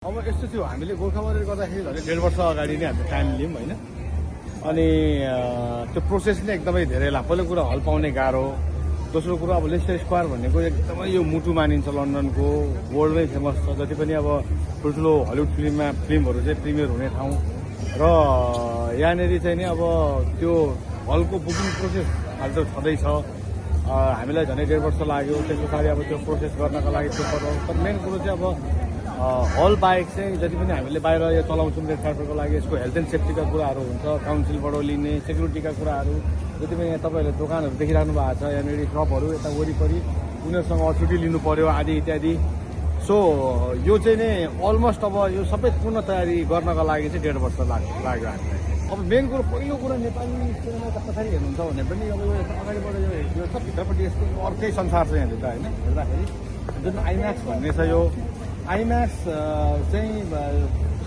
अब यस्तो थियो हामीले गोर्खावारी गर्दाखेरि झन् 1.5 वर्ष अगाडि नै हामीले टाइम लियौँ होइन। अनि त्यो प्रोसेस नै एकदमै धेरै लाग्यो। पहिलो कुरा हल पाउने गाह्रो, दोस्रो कुरा अब लेस्टर स्क्वायर भनेको एकदमै यो मुटु मानिन्छ लन्डनको, वर्ल्डमै फेमस छ। जति पनि अब ठुल्ठुलो हलिउड फिल्महरू चाहिँ प्रिमियर हुने ठाउँ र यहाँनिर चाहिँ नि अब त्यो हलको बुकिङ प्रोसेस अहिले त छँदैछ। हामीलाई झन् 1.5 वर्ष लाग्यो। त्यस पछाडि अब त्यो प्रोसेस गर्नको लागि त्यो तर मेन कुरो चाहिँ अब हल बाहेक चाहिँ जति पनि हामीले बाहिर यो चलाउँछौँ रेड कार्पेटको लागि यसको हेल्थ एन्ड सेफ्टीका कुराहरू हुन्छ, काउन्सिलबाट लिने सेक्युरिटीका कुराहरू, जति पनि यहाँ तपाईँहरूले दोकानहरू देखिराख्नु भएको छ यहाँनिर सपहरू यता वरिपरि उनीहरूसँग छुट्टी लिनु पर्यो आदि इत्यादि। सो यो चाहिँ नै अलमोस्ट अब यो सबै पूर्ण तयारी गर्नको लागि चाहिँ 1.5 वर्ष लाग्यो हामीलाई। अब मेन कुरो पहिलो कुरा नेपाली सिनेमाका पछाडि हेर्नुहुन्छ भने पनि अब यो अगाडिबाट यो सब भित्रपट्टि यसको अर्कै संसार छ यहाँनिर त होइन। हेर्दाखेरि जुन आइम्याक्स भन्ने छ यो आइम्याक्स चाहिँ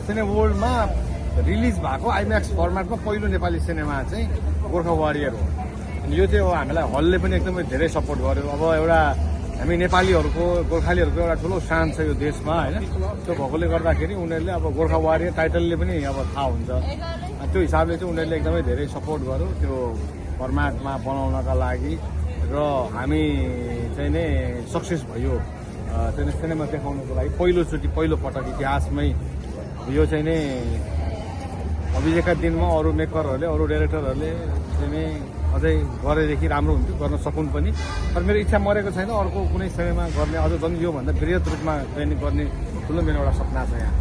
सिनेमा वर्ल्डमा रिलिज भएको आइम्याक्स फर्मेटमा पहिलो नेपाली सिनेमा चाहिँ गोर्खा वारियर हो। अनि यो चाहिँ हामीलाई हलले पनि एकदमै धेरै सपोर्ट गर्यो। अब एउटा हामी नेपालीहरूको गोर्खालीहरूको एउटा ठुलो शान छ यो देशमा होइन। त्यो भएकोले गर्दाखेरि उनीहरूले अब गोर्खा वारियर टाइटलले पनि अब थाहा हुन्छ। त्यो हिसाबले चाहिँ उनीहरूले एकदमै धेरै सपोर्ट गर्यो त्यो फर्मेटमा बनाउनका लागि र हामी चाहिँ नै सक्सेस भयो चाहिँ सिनेमा देखाउनुको लागि पहिलोचोटि पहिलोपटक इतिहासमै। यो चाहिँ नै अभिषेकका दिनमा अरू मेकरहरूले अरू डाइरेक्टरहरूले चाहिँ नै अझै गरेदेखि राम्रो हुन्थ्यो, गर्न सकुन् पनि। तर मेरो इच्छा मरेको छैन अर्को कुनै सिनेमा गर्ने, अझ झन् योभन्दा वृहत रूपमा चाहिँ गर्ने ठुलो मेरो एउटा सपना छ यहाँ।